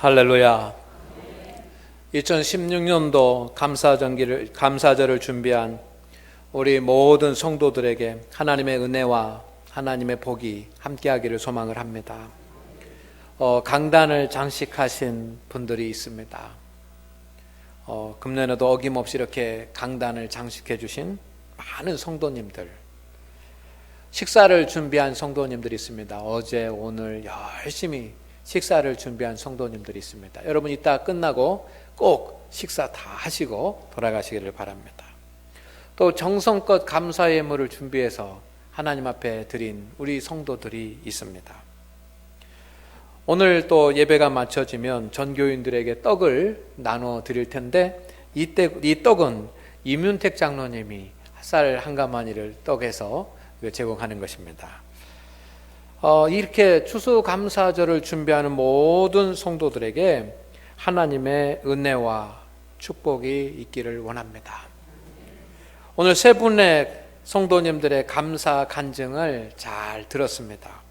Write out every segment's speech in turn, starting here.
할렐루야. 2016년도 감사절을 준비한 우리 모든 성도들에게 하나님의 은혜와 하나님의 복이 함께하기를 소망을 합니다. 강단을 장식하신 분들이 있습니다. 금년에도 어김없이 이렇게 강단을 장식해 주신 많은 성도님들, 식사를 준비한 성도님들이 있습니다. 어제 오늘 열심히 식사를 준비한 성도님들이 있습니다. 여러분 이따 끝나고 꼭 식사 다 하시고 돌아가시기를 바랍니다. 또 정성껏 감사 예물을 준비해서 하나님 앞에 드린 우리 성도들이 있습니다. 오늘 또 예배가 마쳐지면 전교인들에게 떡을 나눠 드릴 텐데 이 떡은 이문택 장로님이 쌀 한 가마니를 떡에서 제공하는 것입니다. 이렇게 추수감사절을 준비하는 모든 성도들에게 하나님의 은혜와 축복이 있기를 원합니다. 오늘 세 분의 성도님들의 감사 간증을 잘 들었습니다.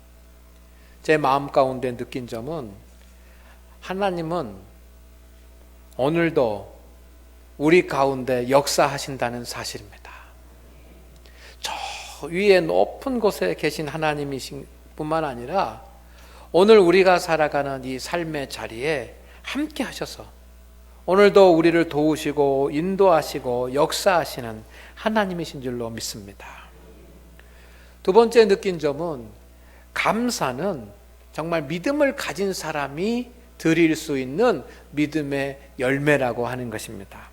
제 마음 가운데 느낀 점은 하나님은 오늘도 우리 가운데 역사하신다는 사실입니다. 저 위에 높은 곳에 계신 하나님이신 뿐만 아니라 오늘 우리가 살아가는 이 삶의 자리에 함께 하셔서 오늘도 우리를 도우시고 인도하시고 역사하시는 하나님이신 줄로 믿습니다. 두 번째 느낀 점은 감사는 정말 믿음을 가진 사람이 드릴 수 있는 믿음의 열매라고 하는 것입니다.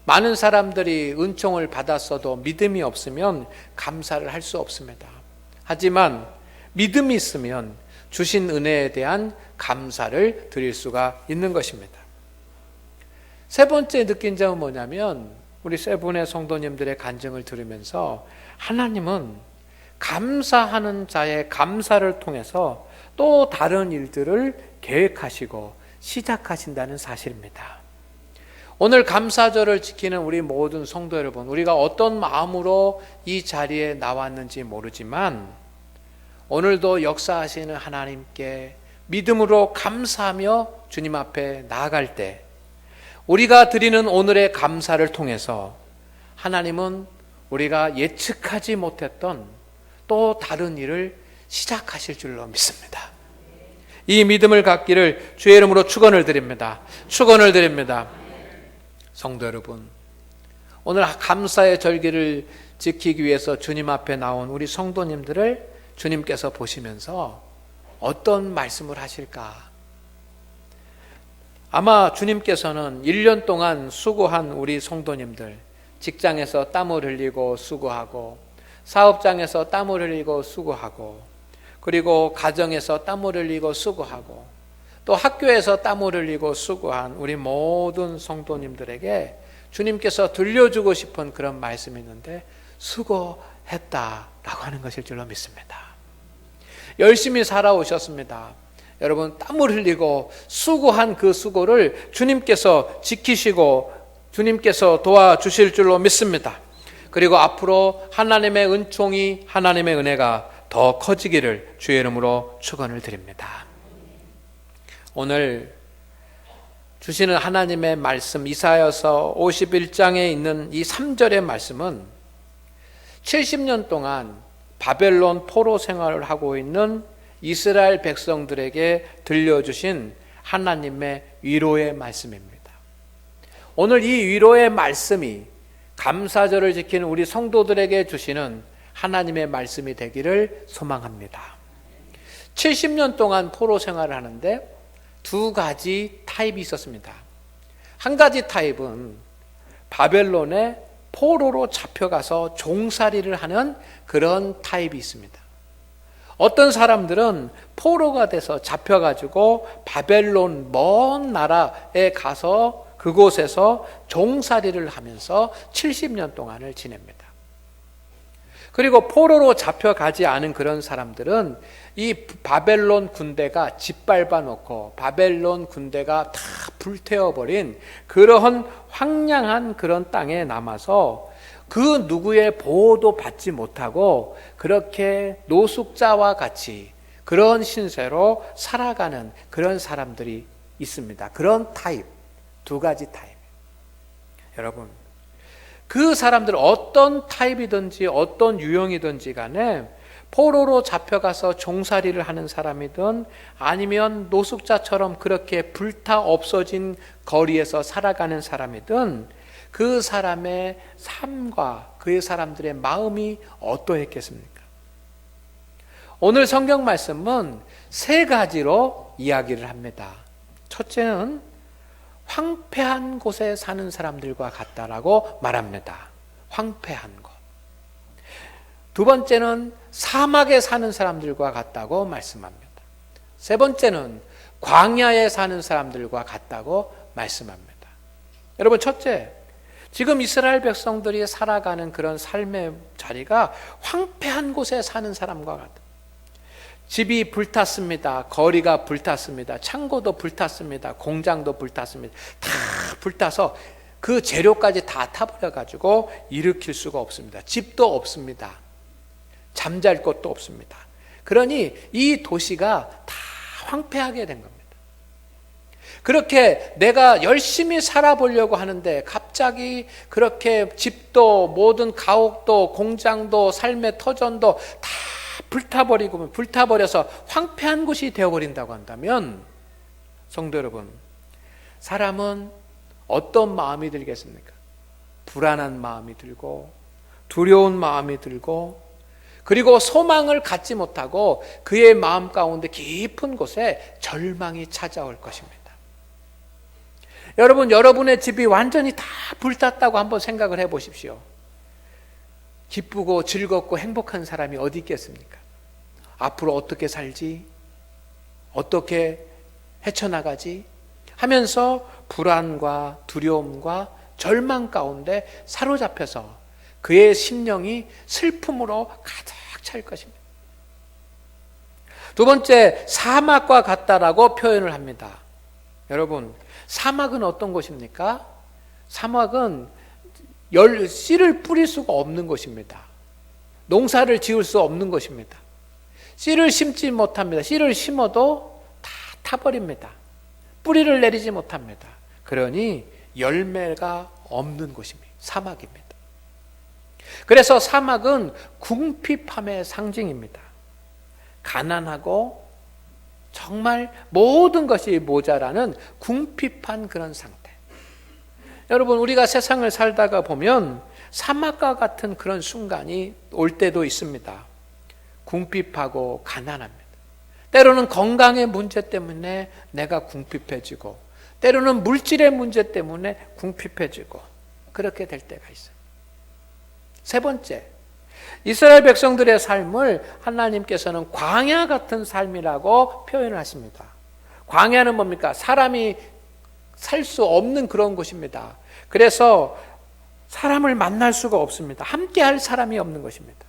많은 사람들이 은총을 받았어도 믿음이 없으면 감사를 할 수 없습니다. 하지만 믿음이 있으면 주신 은혜에 대한 감사를 드릴 수가 있는 것입니다. 세 번째 느낀 점은 뭐냐면 우리 세 분의 성도님들의 간증을 들으면서 하나님은 감사하는 자의 감사를 통해서 또 다른 일들을 계획하시고 시작하신다는 사실입니다. 오늘 감사절을 지키는 우리 모든 성도 여러분, 우리가 어떤 마음으로 이 자리에 나왔는지 모르지만 오늘도 역사하시는 하나님께 믿음으로 감사하며 주님 앞에 나아갈 때 우리가 드리는 오늘의 감사를 통해서 하나님은 우리가 예측하지 못했던 또 다른 일을 시작하실 줄로 믿습니다. 이 믿음을 갖기를 주의 이름으로 축원을 드립니다. 축원을 드립니다. 성도 여러분, 오늘 감사의 절기를 지키기 위해서 주님 앞에 나온 우리 성도님들을 주님께서 보시면서 어떤 말씀을 하실까? 아마 주님께서는 1년 동안 수고한 우리 성도님들, 직장에서 땀을 흘리고 수고하고 사업장에서 땀을 흘리고 수고하고 그리고 가정에서 땀을 흘리고 수고하고 또 학교에서 땀을 흘리고 수고한 우리 모든 성도님들에게 주님께서 들려주고 싶은 그런 말씀이 있는데 수고했다라고 하는 것일 줄로 믿습니다. 열심히 살아오셨습니다. 여러분 땀을 흘리고 수고한 그 수고를 주님께서 지키시고 주님께서 도와주실 줄로 믿습니다. 그리고 앞으로 하나님의 은총이 하나님의 은혜가 더 커지기를 주의 이름으로 축원을 드립니다. 오늘 주시는 하나님의 말씀 이사야서 51장에 있는 이 3절의 말씀은 70년 동안 바벨론 포로 생활을 하고 있는 이스라엘 백성들에게 들려주신 하나님의 위로의 말씀입니다. 오늘 이 위로의 말씀이 감사절을 지키는 우리 성도들에게 주시는 하나님의 말씀이 되기를 소망합니다. 70년 동안 포로 생활을 하는데 두 가지 타입이 있었습니다. 한 가지 타입은 바벨론에 포로로 잡혀가서 종살이를 하는 그런 타입이 있습니다. 어떤 사람들은 포로가 돼서 잡혀가지고 바벨론 먼 나라에 가서 그곳에서 종살이를 하면서 70년 동안을 지냅니다. 그리고 포로로 잡혀가지 않은 그런 사람들은 이 바벨론 군대가 짓밟아 놓고 바벨론 군대가 다 불태워버린 그러한 황량한 그런 땅에 남아서 그 누구의 보호도 받지 못하고 그렇게 노숙자와 같이 그런 신세로 살아가는 그런 사람들이 있습니다. 그런 타입, 두 가지 타입. 여러분, 그 사람들 어떤 타입이든지 어떤 유형이든지 간에 포로로 잡혀가서 종살이를 하는 사람이든 아니면 노숙자처럼 그렇게 불타 없어진 거리에서 살아가는 사람이든 그 사람의 삶과 그 사람들의 마음이 어떠했겠습니까? 오늘 성경 말씀은 세 가지로 이야기를 합니다. 첫째는 황폐한 곳에 사는 사람들과 같다라고 말합니다. 황폐한 곳. 두 번째는 사막에 사는 사람들과 같다고 말씀합니다. 세 번째는 광야에 사는 사람들과 같다고 말씀합니다. 여러분, 첫째, 지금 이스라엘 백성들이 살아가는 그런 삶의 자리가 황폐한 곳에 사는 사람과 같다. 집이 불탔습니다. 거리가 불탔습니다. 창고도 불탔습니다. 공장도 불탔습니다. 다 불타서 그 재료까지 다 타버려가지고 일으킬 수가 없습니다. 집도 없습니다. 잠잘 곳도 없습니다. 그러니 이 도시가 다 황폐하게 된 겁니다. 그렇게 내가 열심히 살아보려고 하는데 갑자기 그렇게 집도 모든 가옥도 공장도 삶의 터전도 다 불타버려서 황폐한 곳이 되어버린다고 한다면, 성도 여러분, 사람은 어떤 마음이 들겠습니까? 불안한 마음이 들고 두려운 마음이 들고, 그리고 소망을 갖지 못하고 그의 마음 가운데 깊은 곳에 절망이 찾아올 것입니다. 여러분, 여러분의 집이 완전히 다 불탔다고 한번 생각을 해보십시오. 기쁘고 즐겁고 행복한 사람이 어디 있겠습니까? 앞으로 어떻게 살지? 어떻게 헤쳐나가지? 하면서 불안과 두려움과 절망 가운데 사로잡혀서 그의 심령이 슬픔으로 가득 찰 것입니다. 두 번째, 사막과 같다라고 표현을 합니다. 여러분, 사막은 어떤 곳입니까? 사막은 씨를 뿌릴 수가 없는 것입니다. 농사를 지을 수 없는 것입니다. 씨를 심지 못합니다. 씨를 심어도 다 타버립니다. 뿌리를 내리지 못합니다. 그러니 열매가 없는 곳입니다. 사막입니다. 그래서 사막은 궁핍함의 상징입니다. 가난하고 정말 모든 것이 모자라는 궁핍한 그런 상태. 여러분, 우리가 세상을 살다가 보면 사막과 같은 그런 순간이 올 때도 있습니다. 궁핍하고 가난합니다. 때로는 건강의 문제 때문에 내가 궁핍해지고, 때로는 물질의 문제 때문에 궁핍해지고, 그렇게 될 때가 있어요. 세 번째, 이스라엘 백성들의 삶을 하나님께서는 광야 같은 삶이라고 표현을 하십니다. 광야는 뭡니까? 사람이 살 수 없는 그런 곳입니다. 그래서 사람을 만날 수가 없습니다. 함께할 사람이 없는 것입니다.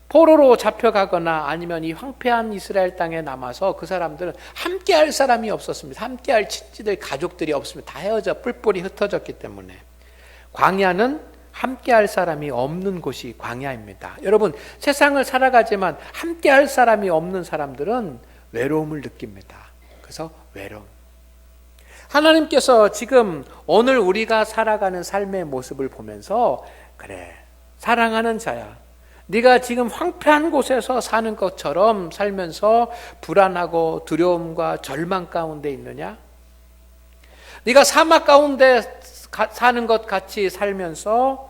포로로 잡혀가거나 아니면 이 황폐한 이스라엘 땅에 남아서 그 사람들은 함께할 사람이 없었습니다. 함께할 친지들, 가족들이 없습니다. 다 헤어져 뿔뿔이 흩어졌기 때문에. 광야는 함께할 사람이 없는 곳이 광야입니다. 여러분, 세상을 살아가지만 함께할 사람이 없는 사람들은 외로움을 느낍니다. 그래서 외로움. 하나님께서 지금 오늘 우리가 살아가는 삶의 모습을 보면서, 그래, 사랑하는 자야, 네가 지금 황폐한 곳에서 사는 것처럼 살면서 불안하고 두려움과 절망 가운데 있느냐? 네가 사막 가운데 사는 것 같이 살면서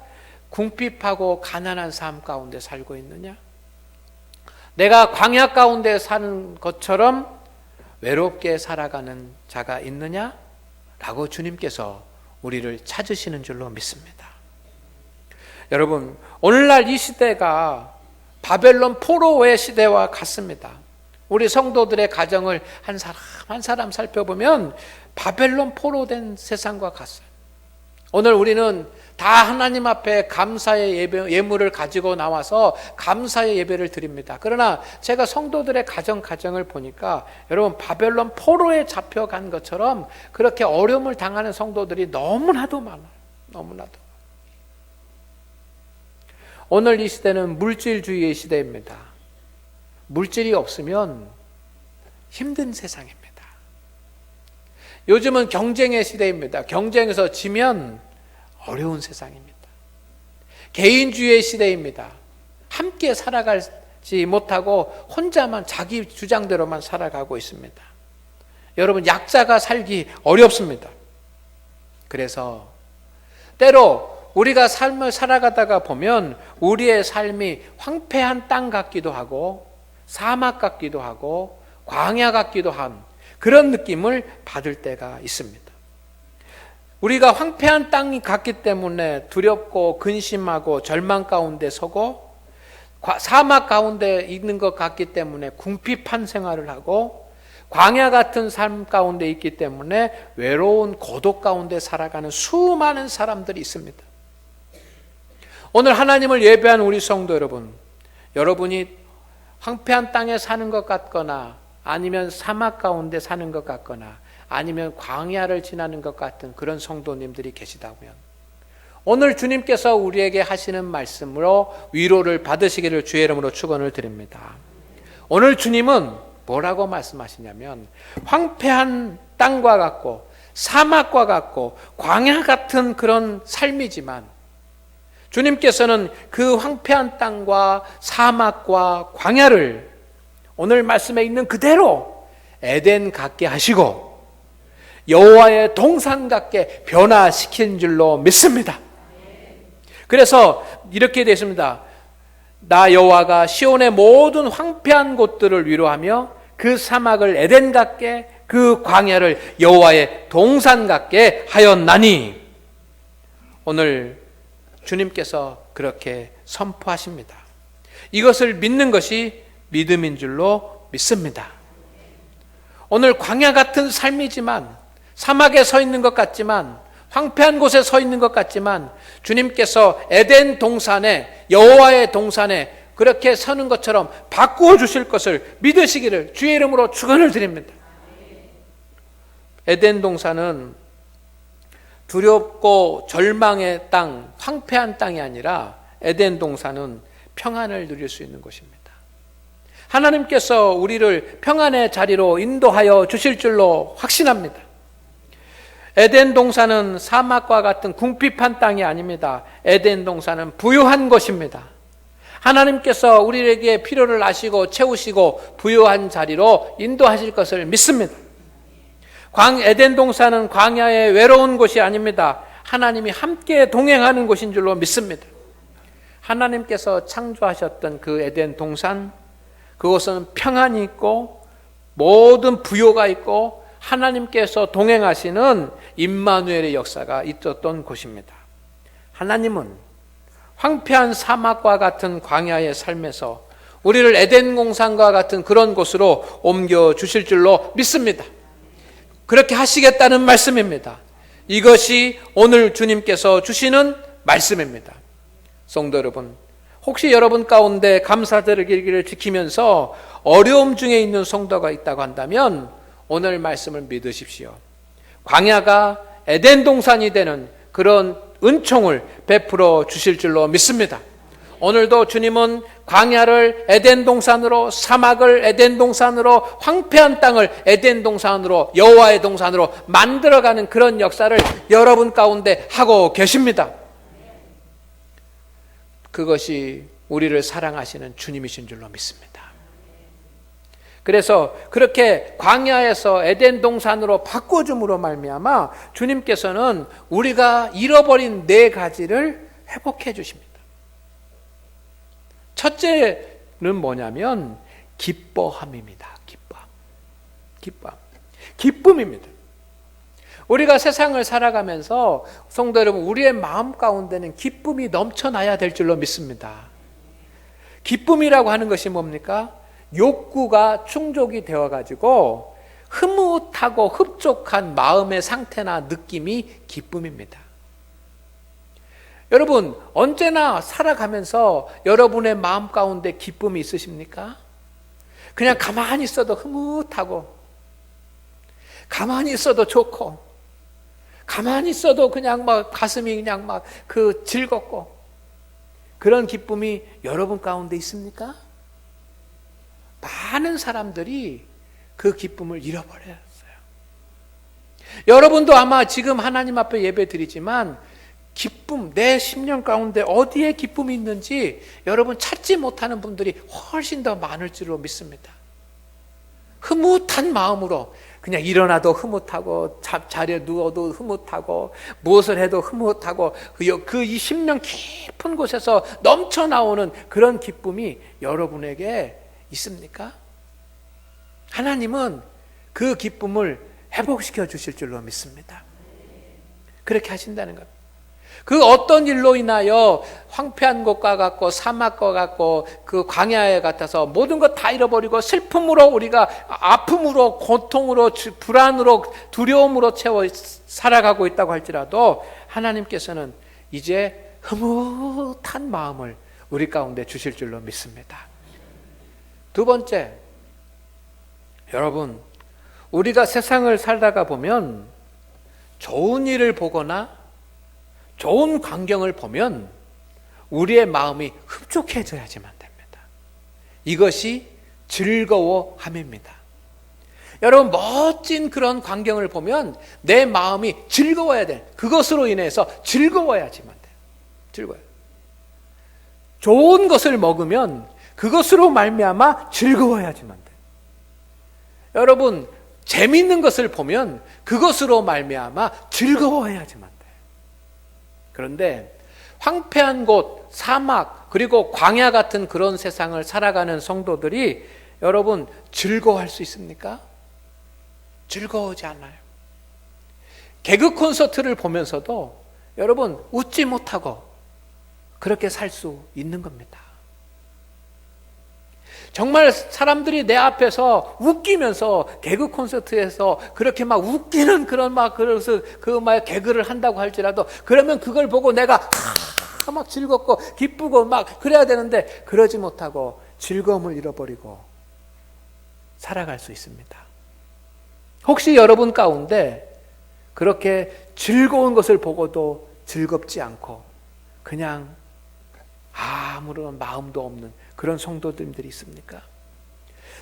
궁핍하고 가난한 삶 가운데 살고 있느냐? 내가 광야 가운데 사는 것처럼 외롭게 살아가는 자가 있느냐? 라고 주님께서 우리를 찾으시는 줄로 믿습니다. 여러분, 오늘날 이 시대가 바벨론 포로의 시대와 같습니다. 우리 성도들의 가정을 한 사람 한 사람 살펴보면 바벨론 포로된 세상과 같아요. 오늘 우리는 다 하나님 앞에 감사의 예물을 가지고 나와서 감사의 예배를 드립니다. 그러나 제가 성도들의 가정을 보니까 여러분, 바벨론 포로에 잡혀간 것처럼 그렇게 어려움을 당하는 성도들이 너무나도 많아요. 너무나도. 오늘 이 시대는 물질주의의 시대입니다. 물질이 없으면 힘든 세상입니다. 요즘은 경쟁의 시대입니다. 경쟁에서 지면 어려운 세상입니다. 개인주의의 시대입니다. 함께 살아가지 못하고 혼자만 자기 주장대로만 살아가고 있습니다. 여러분, 약자가 살기 어렵습니다. 그래서 때로 우리가 삶을 살아가다가 보면 우리의 삶이 황폐한 땅 같기도 하고 사막 같기도 하고 광야 같기도 한 그런 느낌을 받을 때가 있습니다. 우리가 황폐한 땅이 같기 때문에 두렵고 근심하고 절망 가운데 서고 사막 가운데 있는 것 같기 때문에 궁핍한 생활을 하고 광야 같은 삶 가운데 있기 때문에 외로운 고독 가운데 살아가는 수많은 사람들이 있습니다. 오늘 하나님을 예배한 우리 성도 여러분, 여러분이 황폐한 땅에 사는 것 같거나 아니면 사막 가운데 사는 것 같거나 아니면 광야를 지나는 것 같은 그런 성도님들이 계시다면 오늘 주님께서 우리에게 하시는 말씀으로 위로를 받으시기를 주의 이름으로 축원을 드립니다. 오늘 주님은 뭐라고 말씀하시냐면 황폐한 땅과 같고 사막과 같고 광야 같은 그런 삶이지만 주님께서는 그 황폐한 땅과 사막과 광야를 오늘 말씀에 있는 그대로 에덴 같게 하시고 여호와의 동산 같게 변화시킨 줄로 믿습니다. 그래서 이렇게 되어 있습니다. 나 여호와가 시온의 모든 황폐한 곳들을 위로하며 그 사막을 에덴 같게 그 광야를 여호와의 동산 같게 하였나니 오늘 주님께서 그렇게 선포하십니다. 이것을 믿는 것이 믿음인 줄로 믿습니다. 오늘 광야 같은 삶이지만 사막에 서 있는 것 같지만 황폐한 곳에 서 있는 것 같지만 주님께서 에덴 동산에 여호와의 동산에 그렇게 서는 것처럼 바꾸어 주실 것을 믿으시기를 주의 이름으로 축원을 드립니다. 에덴 동산은 두렵고 절망의 땅, 황폐한 땅이 아니라 에덴 동산은 평안을 누릴 수 있는 곳입니다. 하나님께서 우리를 평안의 자리로 인도하여 주실 줄로 확신합니다. 에덴 동산은 사막과 같은 궁핍한 땅이 아닙니다. 에덴 동산은 부유한 곳입니다. 하나님께서 우리에게 필요를 아시고 채우시고 부유한 자리로 인도하실 것을 믿습니다. 에덴 동산은 광야의 외로운 곳이 아닙니다. 하나님이 함께 동행하는 곳인 줄로 믿습니다. 하나님께서 창조하셨던 그 에덴 동산, 그곳은 평안이 있고 모든 부요가 있고 하나님께서 동행하시는 임마누엘의 역사가 있었던 곳입니다. 하나님은 황폐한 사막과 같은 광야의 삶에서 우리를 에덴 동산과 같은 그런 곳으로 옮겨 주실 줄로 믿습니다. 그렇게 하시겠다는 말씀입니다. 이것이 오늘 주님께서 주시는 말씀입니다. 성도 여러분, 혹시 여러분 가운데 감사드리기를 지키면서 어려움 중에 있는 성도가 있다고 한다면 오늘 말씀을 믿으십시오. 광야가 에덴 동산이 되는 그런 은총을 베풀어 주실 줄로 믿습니다. 오늘도 주님은 광야를 에덴 동산으로, 사막을 에덴 동산으로, 황폐한 땅을 에덴 동산으로, 여호와의 동산으로 만들어가는 그런 역사를 여러분 가운데 하고 계십니다. 그것이 우리를 사랑하시는 주님이신 줄로 믿습니다. 그래서 그렇게 광야에서 에덴 동산으로 바꿔줌으로 말미암아 주님께서는 우리가 잃어버린 네 가지를 회복해 주십니다. 첫째는 뭐냐면 기뻐함입니다. 기쁨입니다. 우리가 세상을 살아가면서 성도 여러분, 우리의 마음 가운데는 기쁨이 넘쳐나야 될 줄로 믿습니다. 기쁨이라고 하는 것이 뭡니까? 욕구가 충족이 되어가지고 흐뭇하고 흡족한 마음의 상태나 느낌이 기쁨입니다. 여러분, 언제나 살아가면서 여러분의 마음 가운데 기쁨이 있으십니까? 그냥 가만히 있어도 흐뭇하고, 가만히 있어도 좋고, 가만히 있어도 그냥 막 가슴이 그냥 막 그 즐겁고, 그런 기쁨이 여러분 가운데 있습니까? 많은 사람들이 그 기쁨을 잃어버렸어요. 여러분도 아마 지금 하나님 앞에 예배 드리지만 기쁨, 내 심령 가운데 어디에 기쁨이 있는지 여러분 찾지 못하는 분들이 훨씬 더 많을 줄로 믿습니다. 흐뭇한 마음으로 그냥 일어나도 흐뭇하고 자리에 누워도 흐뭇하고 무엇을 해도 흐뭇하고 그 이 심령 깊은 곳에서 넘쳐나오는 그런 기쁨이 여러분에게 있습니까? 하나님은 그 기쁨을 회복시켜 주실 줄로 믿습니다. 그렇게 하신다는 겁니다. 그 어떤 일로 인하여 황폐한 곳과 같고 사막과 같고 그 광야에 같아서 모든 것 다 잃어버리고 슬픔으로 우리가 아픔으로 고통으로 불안으로 두려움으로 채워 살아가고 있다고 할지라도 하나님께서는 이제 흐뭇한 마음을 우리 가운데 주실 줄로 믿습니다. 두 번째, 여러분, 우리가 세상을 살다가 보면 좋은 일을 보거나 좋은 광경을 보면 우리의 마음이 흡족해져야지만 됩니다. 이것이 즐거워함입니다. 여러분, 멋진 그런 광경을 보면 내 마음이 즐거워야 돼. 그것으로 인해서 즐거워야지만 돼요. 즐거워요. 좋은 것을 먹으면 그것으로 말미암아 즐거워야지만 돼요. 여러분, 재밌는 것을 보면 그것으로 말미암아 즐거워야지만 돼요. 그런데 황폐한 곳, 사막, 그리고 광야 같은 그런 세상을 살아가는 성도들이 여러분 즐거워할 수 있습니까? 즐거워하지 않아요. 개그 콘서트를 보면서도 여러분 웃지 못하고 그렇게 살 수 있는 겁니다. 정말 사람들이 내 앞에서 웃기면서 개그 콘서트에서 그렇게 막 웃기는 그런 그래서 개그를 한다고 할지라도 그러면 그걸 보고 내가 막 즐겁고 기쁘고 막 그래야 되는데 그러지 못하고 즐거움을 잃어버리고 살아갈 수 있습니다. 혹시 여러분 가운데 그렇게 즐거운 것을 보고도 즐겁지 않고 그냥 아무런 마음도 없는 그런 성도들이 있습니까?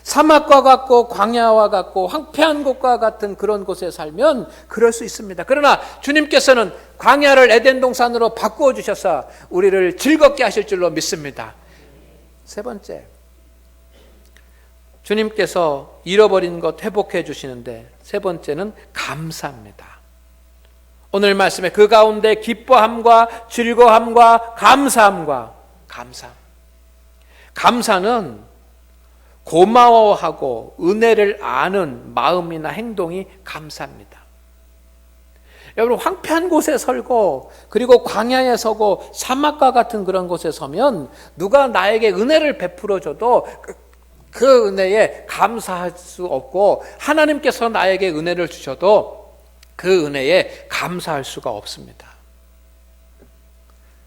사막과 같고 광야와 같고 황폐한 곳과 같은 그런 곳에 살면 그럴 수 있습니다. 그러나 주님께서는 광야를 에덴 동산으로 바꾸어 주셔서 우리를 즐겁게 하실 줄로 믿습니다. 세 번째, 주님께서 잃어버린 것 회복해 주시는데 세 번째는 감사입니다. 오늘 말씀에 그 가운데 기뻐함과 즐거움과 감사함과 감사는 고마워하고 은혜를 아는 마음이나 행동이 감사입니다. 여러분, 황폐한 곳에 설고 그리고 광야에 서고 사막과 같은 그런 곳에 서면 누가 나에게 은혜를 베풀어줘도 그 은혜에 감사할 수 없고 하나님께서 나에게 은혜를 주셔도 그 은혜에 감사할 수가 없습니다.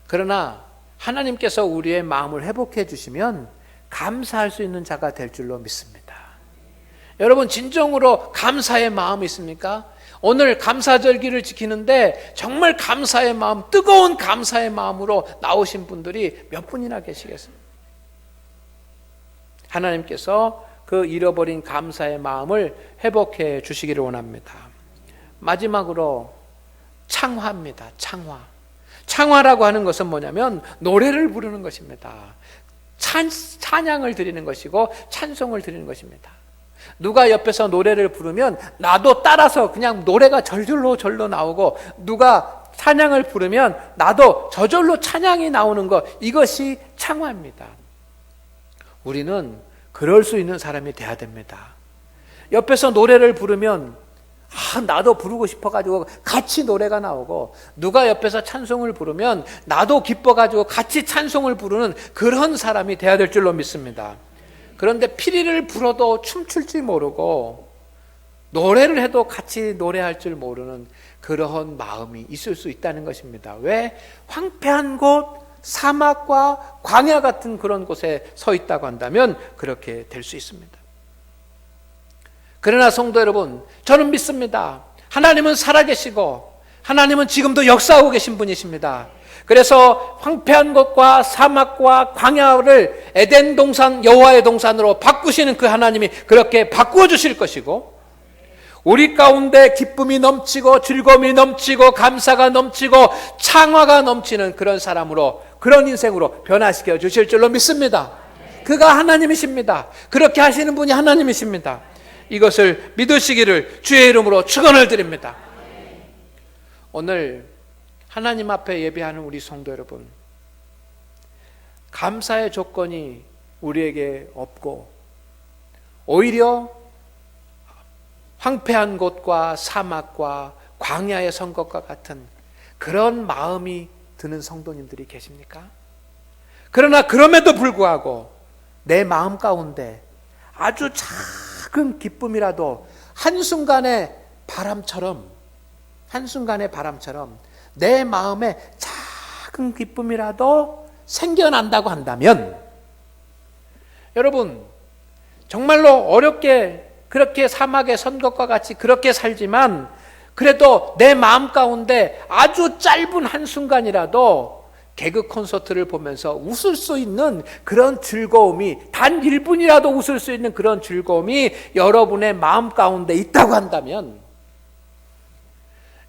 그러나 하나님께서 우리의 마음을 회복해 주시면 감사할 수 있는 자가 될 줄로 믿습니다. 여러분, 진정으로 감사의 마음이 있습니까? 오늘 감사절기를 지키는데 정말 감사의 마음, 뜨거운 감사의 마음으로 나오신 분들이 몇 분이나 계시겠습니까? 하나님께서 그 잃어버린 감사의 마음을 회복해 주시기를 원합니다. 마지막으로 창화입니다. 창화라고 하는 것은 뭐냐면 노래를 부르는 것입니다. 찬양을 드리는 것이고 찬송을 드리는 것입니다. 누가 옆에서 노래를 부르면 나도 따라서 그냥 노래가 절로 나오고 누가 찬양을 부르면 나도 저절로 찬양이 나오는 것, 이것이 창화입니다. 우리는 그럴 수 있는 사람이 돼야 됩니다. 옆에서 노래를 부르면 나도 부르고 싶어가지고 같이 노래가 나오고 누가 옆에서 찬송을 부르면 나도 기뻐가지고 같이 찬송을 부르는 그런 사람이 돼야 될 줄로 믿습니다. 그런데 피리를 불어도 춤출 줄 모르고 노래를 해도 같이 노래할 줄 모르는 그러한 마음이 있을 수 있다는 것입니다. 왜? 황폐한 곳, 사막과 광야 같은 그런 곳에 서 있다고 한다면 그렇게 될 수 있습니다. 그러나 성도 여러분, 저는 믿습니다. 하나님은 살아계시고 하나님은 지금도 역사하고 계신 분이십니다. 그래서 황폐한 곳과 사막과 광야를 에덴 동산, 여호와의 동산으로 바꾸시는 그 하나님이 그렇게 바꾸어 주실 것이고 우리 가운데 기쁨이 넘치고 즐거움이 넘치고 감사가 넘치고 창화가 넘치는 그런 사람으로, 그런 인생으로 변화시켜 주실 줄로 믿습니다. 그가 하나님이십니다. 그렇게 하시는 분이 하나님이십니다. 이것을 믿으시기를 주의 이름으로 축원을 드립니다. 오늘 하나님 앞에 예배하는 우리 성도 여러분, 감사의 조건이 우리에게 없고 오히려 황폐한 곳과 사막과 광야에 선 것과 같은 그런 마음이 드는 성도님들이 계십니까? 그러나 그럼에도 불구하고 내 마음 가운데 아주 작은 기쁨이라도 한순간의 바람처럼 내 마음에 작은 기쁨이라도 생겨난다고 한다면, 여러분 정말로 어렵게 그렇게 사막에 선 것과 같이 그렇게 살지만 그래도 내 마음 가운데 아주 짧은 한순간이라도 개그 콘서트를 보면서 웃을 수 있는 그런 즐거움이, 단 1분이라도 웃을 수 있는 그런 즐거움이 여러분의 마음 가운데 있다고 한다면,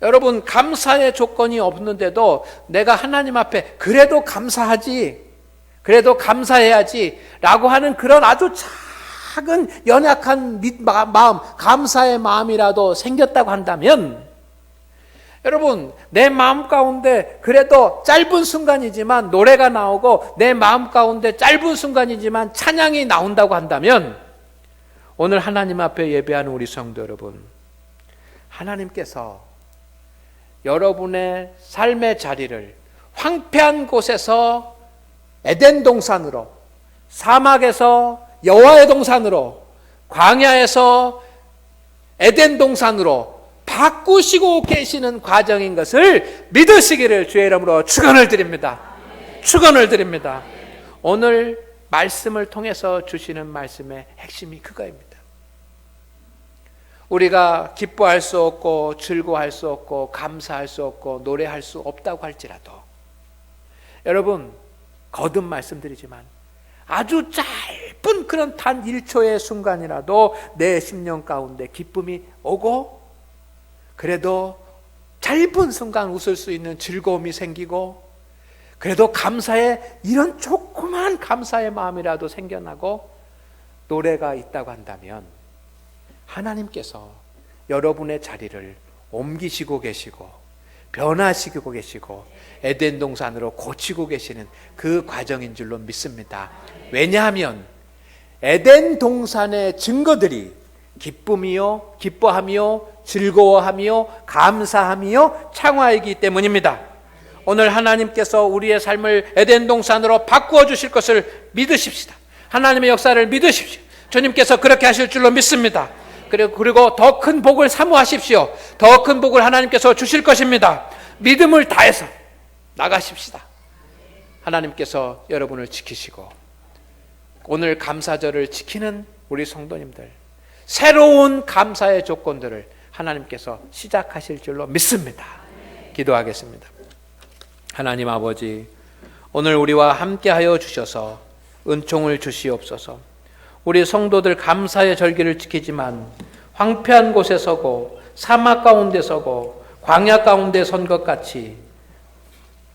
여러분 감사의 조건이 없는데도 내가 하나님 앞에 그래도 감사하지, 그래도 감사해야지 라고 하는 그런 아주 작은 연약한 마음, 감사의 마음이라도 생겼다고 한다면, 여러분 내 마음 가운데 그래도 짧은 순간이지만 노래가 나오고 내 마음 가운데 짧은 순간이지만 찬양이 나온다고 한다면, 오늘 하나님 앞에 예배하는 우리 성도 여러분, 하나님께서 여러분의 삶의 자리를 황폐한 곳에서 에덴 동산으로, 사막에서 여호와의 동산으로, 광야에서 에덴 동산으로 바꾸시고 계시는 과정인 것을 믿으시기를 주의 이름으로 축원을 드립니다. 축원을 드립니다. 오늘 말씀을 통해서 주시는 말씀의 핵심이 그거입니다. 우리가 기뻐할 수 없고 즐거워할 수 없고 감사할 수 없고 노래할 수 없다고 할지라도, 여러분 거듭 말씀드리지만 아주 짧은 그런 단 1초의 순간이라도 내 심령 가운데 기쁨이 오고, 그래도 짧은 순간 웃을 수 있는 즐거움이 생기고, 그래도 감사의 이런 조그만 감사의 마음이라도 생겨나고 노래가 있다고 한다면, 하나님께서 여러분의 자리를 옮기시고 계시고 변화시키고 계시고 에덴 동산으로 고치고 계시는 그 과정인 줄로 믿습니다. 왜냐하면 에덴 동산의 증거들이 기쁨이요, 기뻐하며 즐거워하며 감사하며 창화이기 때문입니다. 오늘 하나님께서 우리의 삶을 에덴 동산으로 바꾸어 주실 것을 믿으십시다. 하나님의 역사를 믿으십시오. 주님께서 그렇게 하실 줄로 믿습니다. 그리고 더 큰 복을 사모하십시오. 더 큰 복을 하나님께서 주실 것입니다. 믿음을 다해서 나가십시다. 하나님께서 여러분을 지키시고 오늘 감사절을 지키는 우리 성도님들, 새로운 감사의 조건들을 하나님께서 시작하실 줄로 믿습니다. 기도하겠습니다. 하나님 아버지, 오늘 우리와 함께하여 주셔서 은총을 주시옵소서. 우리 성도들 감사의 절기를 지키지만 황폐한 곳에 서고 사막 가운데 서고 광야 가운데 선 것 같이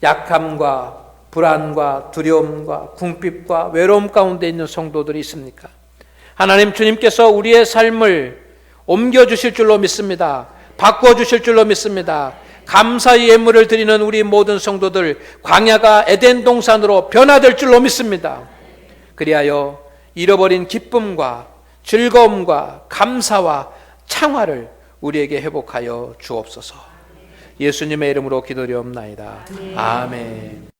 약함과 불안과 두려움과 궁핍과 외로움 가운데 있는 성도들이 있습니까? 하나님, 주님께서 우리의 삶을 옮겨주실 줄로 믿습니다. 바꿔주실 줄로 믿습니다. 감사의 예물을 드리는 우리 모든 성도들, 광야가 에덴 동산으로 변화될 줄로 믿습니다. 그리하여 잃어버린 기쁨과 즐거움과 감사와 창화를 우리에게 회복하여 주옵소서. 예수님의 이름으로 기도드리옵나이다. 아멘.